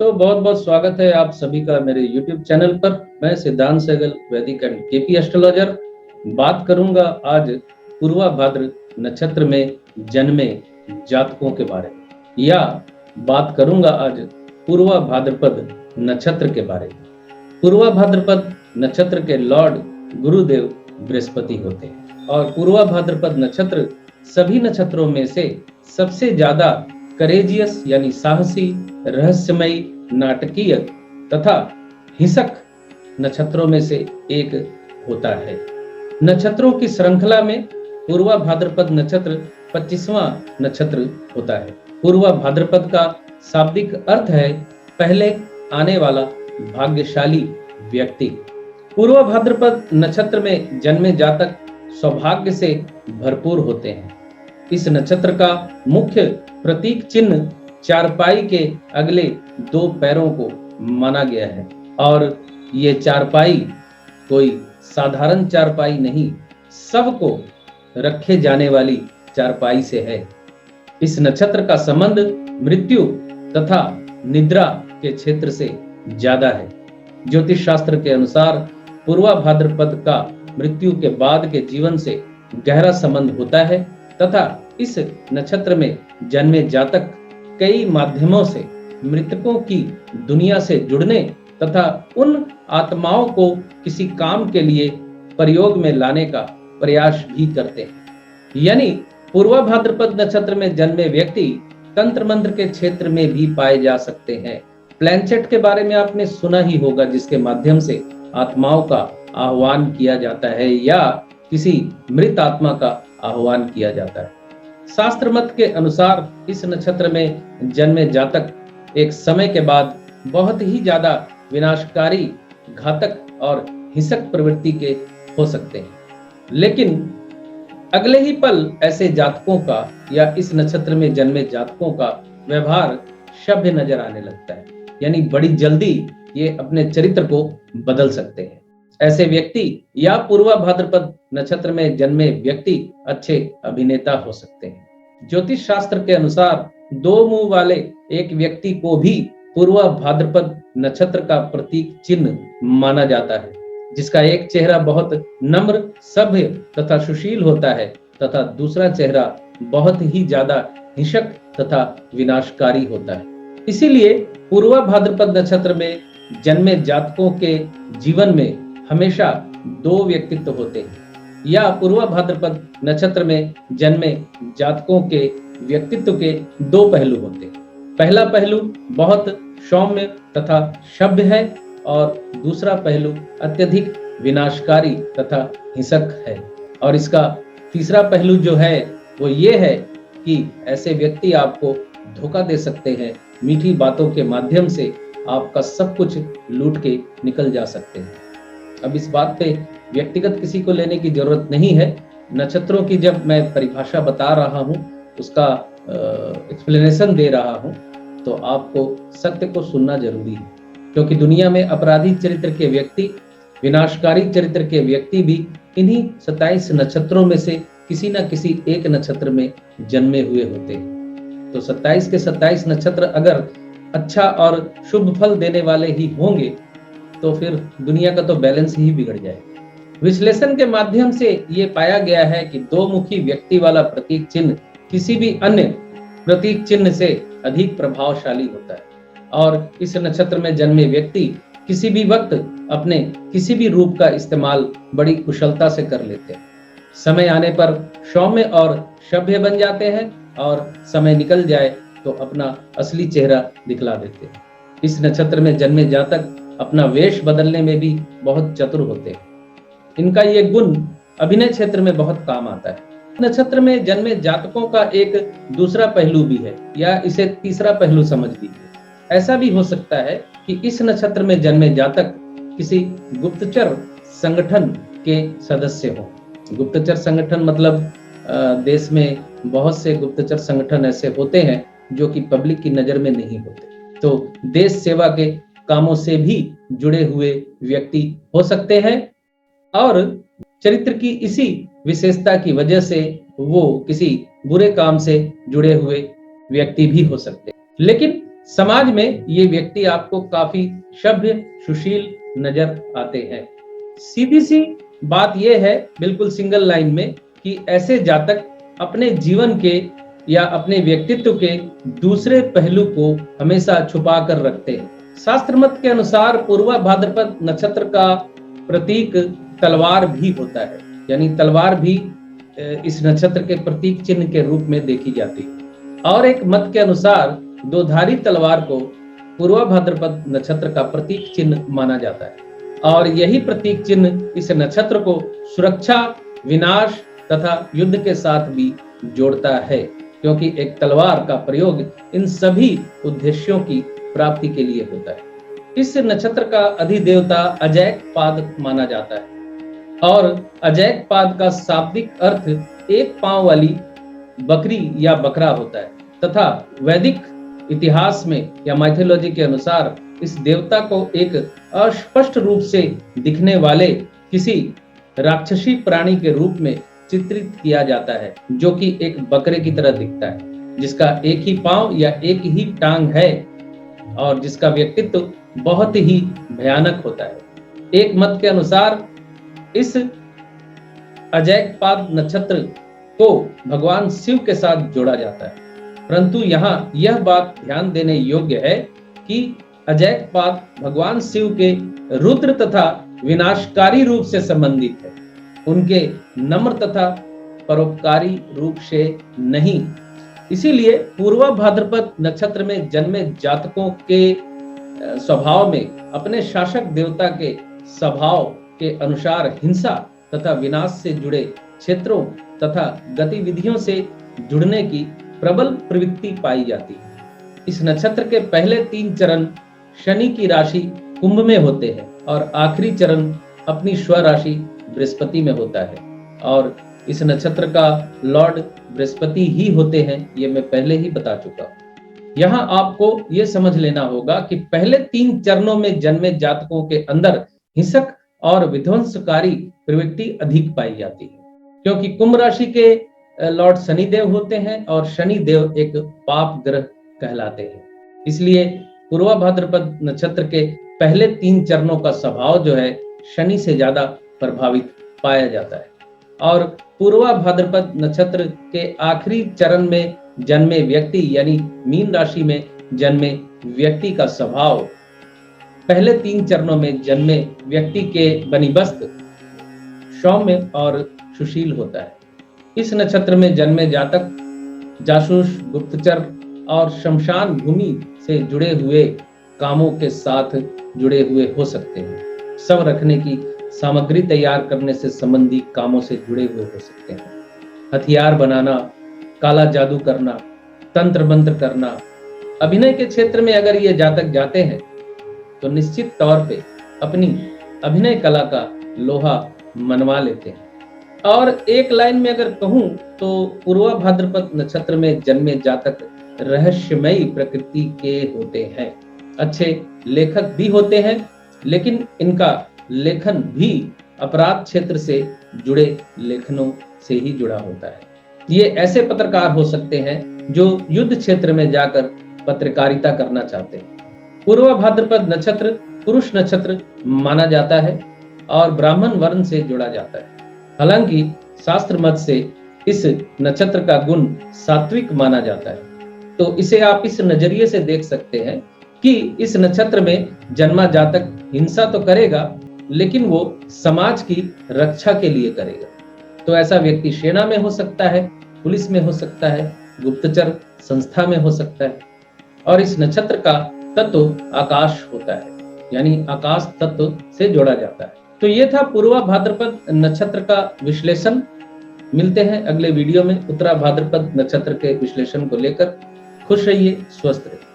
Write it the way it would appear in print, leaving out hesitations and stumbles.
तो बहुत बहुत स्वागत है आप सभी का मेरे YouTube चैनल पर। मैं सिद्धांत सहगल, वैदिक एंड केपी एस्ट्रोलॉजर, बात करूंगा आज पूर्वा भाद्र नक्षत्र में जन्मे जातकों के बारे में, या बात करूंगा आज पूर्वा भाद्रपद नक्षत्र के बारे में। पूर्वा भाद्रपद नक्षत्र के लॉर्ड गुरुदेव बृहस्पति होते हैं और पूर्वा भाद्रपद नक्षत्र सभी नक्षत्रों में से सबसे ज्यादा करेजियस यानी साहसी, रहस्यमयी, नाटकीय तथा हिंसक नक्षत्रों में से एक होता है। नक्षत्रों की श्रृंखला में पूर्वा भाद्रपद नक्षत्र 25वां नक्षत्र होता है। पूर्वा भाद्रपद का शाब्दिक अर्थ है पहले आने वाला भाग्यशाली व्यक्ति। पूर्वा भाद्रपद नक्षत्र में जन्मे जातक सौभाग्य से भरपूर होते हैं। इस नक्षत्र का मुख्य प्रतीक चिन्ह चारपाई के अगले 2 पैरों को माना गया है और ये चारपाई कोई साधारण चारपाई नहीं, सबको रखे जाने वाली चारपाई से है। इस नक्षत्र का संबंध मृत्यु तथा निद्रा के क्षेत्र से ज्यादा है। ज्योतिष शास्त्र के अनुसार पूर्वा भाद्रपद का मृत्यु के बाद के जीवन से गहरा संबंध होता है तथा इस नक्षत्र में जन्मे जातक कई माध्यमों से मृतकों की दुनिया से जुड़ने तथा उन आत्माओं को किसी काम के लिए प्रयोग में लाने का प्रयास भी करते हैं। यानी पूर्वा भाद्रपद नक्षत्र में जन्मे व्यक्ति तंत्र मंत्र के क्षेत्र में भी पाए जा सकते हैं। प्लैंचेट के बारे में आपने सुना ही होगा, जिसके माध्यम से आत्माओं का आह्वान किया जाता है या किसी मृत आत्मा का आह्वान किया जाता है। शास्त्र मत के अनुसार इस नक्षत्र में जन्मे जातक एक समय के बाद बहुत ही ज्यादा विनाशकारी, घातक और हिंसक प्रवृत्ति के हो सकते हैं, लेकिन अगले ही पल ऐसे जातकों का या इस नक्षत्र में जन्मे जातकों का व्यवहार सभ्य नजर आने लगता है। यानी बड़ी जल्दी ये अपने चरित्र को बदल सकते हैं। ऐसे व्यक्ति या पूर्वा भाद्रपद नक्षत्र में जन्मे व्यक्ति अच्छे अभिनेता हो सकते हैं। ज्योतिष शास्त्र के अनुसार 2 मुंह वाले एक व्यक्ति को भी पूर्वा भाद्रपद नक्षत्र का प्रतीक चिन्ह माना जाता है, जिसका एक चेहरा बहुत नम्र, सभ्य तथा सुशील होता है तथा दूसरा चेहरा बहुत ही ज्यादा हिंसक तथा विनाशकारी होता है। इसीलिए पूर्वा भाद्रपद नक्षत्र में जन्मे जातकों के जीवन में हमेशा 2 व्यक्तित्व होते हैं, या पूर्वा भाद्रपद नक्षत्र में जन्मे जातकों के व्यक्तित्व के 2 पहलू होते हैं। पहला पहलू बहुत सौम्य तथा सभ्य है और दूसरा पहलू अत्यधिक विनाशकारी तथा हिंसक है। और इसका तीसरा पहलू जो है वो ये है कि ऐसे व्यक्ति आपको धोखा दे सकते हैं, मीठी बातों के माध्यम से आपका सब कुछ लूट के निकल जा सकते हैं। अब इस बात पे व्यक्तिगत किसी को लेने की जरूरत नहीं है। नक्षत्रों की जब मैं परिभाषा बता रहा हूँ, उसका एक्सप्लेनेशन दे रहा हूँ, तो आपको सत्य को सुनना जरूरी है, क्योंकि दुनिया में अपराधी चरित्र के व्यक्ति, विनाशकारी चरित्र के व्यक्ति भी इन्हीं 27 नक्षत्रों में से किसी न किसी एक नक्षत्र में जन्मे हुए होते हैं। तो 27 के 27 नक्षत्र अगर अच्छा और शुभ फल देने वाले ही होंगे तो फिर दुनिया का तो बैलेंस ही बिगड़ जाएगा। विश्लेषण के माध्यम से ये पाया गया है कि 2 मुखी व्यक्ति वाला प्रतीक चिन्ह किसी भी अन्य प्रतीक चिन्ह से अधिक प्रभावशाली होता है और इस नक्षत्र में जन्मे व्यक्ति किसी भी वक्त अपने किसी भी रूप का इस्तेमाल बड़ी कुशलता से कर लेते हैं। समय आने पर सौम्य और सभ्य बन जाते हैं और समय निकल जाए तो अपना असली चेहरा दिखला देते हैं। इस नक्षत्र में जन्मे जातक अपना वेश बदलने में भी बहुत चतुर होते हैं। इनका ये गुण अभिनय क्षेत्र में बहुत काम आता है। नक्षत्र में जन्मे जातकों का एक दूसरा पहलू भी है, या इसे तीसरा पहलू समझ लीजिए। ऐसा भी हो सकता है कि इस नक्षत्र में जन्मे जातक किसी गुप्तचर संगठन के सदस्य हो। गुप्तचर संगठन मतलब देश में बहुत से गुप्तचर संगठन ऐसे होते हैं जो कि पब्लिक की नजर में नहीं होते। तो देश सेवा के कामों से भी जुड़े हुए व्यक्ति हो सकते हैं और चरित्र की इसी विशेषता की वजह से वो किसी बुरे काम से जुड़े हुए व्यक्ति भी हो सकते हैं। लेकिन समाज में ये व्यक्ति आपको काफी सभ्य सुशील नजर आते हैं। सीधी सी बात यह है, बिल्कुल सिंगल लाइन में, कि ऐसे जातक अपने जीवन के या अपने व्यक्तित्व के दूसरे पहलू को हमेशा छुपा कर रखते हैं। शास्त्र मत के अनुसार पूर्वा भाद्रपद नक्षत्र का प्रतीक तलवार भी होता है, यानी तलवार भी इस नक्षत्र के प्रतीक चिन्ह के रूप में देखी जाती है। और एक मत के अनुसार दोधारी तलवार को पूर्वा भाद्रपद नक्षत्र का प्रतीक चिन्ह माना जाता है, और यही प्रतीक चिन्ह इस नक्षत्र को सुरक्षा, विनाश तथा युद्ध के साथ भी जोड़ता है, क्योंकि एक तलवार का प्रयोग इन सभी उद्देश्यों की प्राप्ति के लिए होता है। इस नक्षत्र का अधिदेवता अजैकपाद माना जाता है, और अजैकपाद का शाब्दिक अर्थ एक पांव वाली बकरी या बकरा होता है, तथा वैदिक इतिहास में या माइथोलॉजी के अनुसार इस देवता को एक अस्पष्ट रूप से दिखने वाले किसी राक्षसी प्राणी के रूप में चित्रित किया जाता है, जो कि एक बकरे की तरह दिखता है, जिसका एक ही पांव या एक ही टांग है और जिसका व्यक्तित्व बहुत ही भयानक होता है। एक मत के अनुसार इस अजैकपाद नक्षत्र को भगवान शिव के साथ जोड़ा जाता है, परंतु यहाँ यह बात ध्यान देने योग्य है कि अजैकपाद भगवान शिव के रुद्र तथा विनाशकारी रूप से संबंधित है, उनके नम्र तथा परोपकारी रूप से नहीं। इसीलिए पूर्वा भाद्रपद नक्षत्र में जन्मे जातकों के स्वभाव में अपने शासक देवता के स्वभाव के अनुसार हिंसा तथा विनाश से जुड़े क्षेत्रों तथा गतिविधियों से जुड़ने की प्रबल प्रवृत्ति पाई जाती है। इस नक्षत्र के पहले 3 चरण शनि की राशि कुंभ में होते हैं और आखिरी चरण अपनी स्वराशि बृहस्पति में होता है, और इस नक्षत्र का लॉर्ड बृहस्पति ही होते हैं, ये मैं पहले ही बता चुका हूं। यहाँ आपको ये समझ लेना होगा कि पहले 3 चरणों में जन्मे जातकों के अंदर हिंसक और विध्वंसकारी प्रवृत्ति अधिक पाई जाती है, क्योंकि कुंभ राशि के लॉर्ड शनिदेव होते हैं और शनिदेव एक पाप ग्रह कहलाते हैं। इसलिए पूर्वा भाद्रपद नक्षत्र के पहले 3 चरणों का स्वभाव जो है शनि से ज्यादा प्रभावित पाया जाता है, और पूर्वा भाद्रपद नक्षत्र के आखिरी चरण में जन्मे व्यक्ति यानी मीन राशि में जन्मे व्यक्ति का स्वभाव पहले 3 चरणों में जन्मे व्यक्ति के बनिबस्त सौम्य और सुशील होता है। इस नक्षत्र में जन्मे जातक जासूस, गुप्तचर और शमशान भूमि से जुड़े हुए कामों के साथ जुड़े हुए हो सकते हैं। शव रखने की सामग्री तैयार करने से संबंधित कामों से जुड़े हुए हो सकते हैं। हथियार बनाना, काला जादू करना, तंत्र मंत्र करना। अभिनय के क्षेत्र में अगर ये जातक जाते हैं तो निश्चित तौर पे अपनी अभिनय कला का लोहा मनवा लेते हैं। और एक लाइन में अगर कहूं तो पूर्वा भाद्रपद नक्षत्र में जन्मे जातक रहस्यमयी प्रकृति के होते हैं। अच्छे लेखक भी होते हैं, लेकिन इनका लेखन भी अपराध क्षेत्र से जुड़े लेखनों से ही जुड़ा होता है। ये ऐसे पत्रकार हो सकते हैं जो युद्ध क्षेत्र में जाकर पत्रकारिता करना चाहते हैं। पूर्वा भाद्रपद नक्षत्र पुरुष नक्षत्र माना जाता है और ब्राह्मण वर्ण से जुड़ा जाता है। हालांकि शास्त्र मत से इस नक्षत्र का गुण सात्विक माना जाता है, तो इसे आप इस नजरिए से देख सकते हैं कि इस नक्षत्र में जन्मा जातक हिंसा तो करेगा, लेकिन वो समाज की रक्षा के लिए करेगा। तो ऐसा व्यक्ति सेना में हो सकता है, पुलिस में हो सकता है, गुप्तचर संस्था में हो सकता है। और इस नक्षत्र का तत्व आकाश होता है, यानी आकाश तत्व से जोड़ा जाता है। तो ये था पूर्वा भाद्रपद नक्षत्र का विश्लेषण। मिलते हैं अगले वीडियो में उत्तरा भाद्रपद नक्षत्र के विश्लेषण को लेकर। खुश रहिए, स्वस्थ रहिए।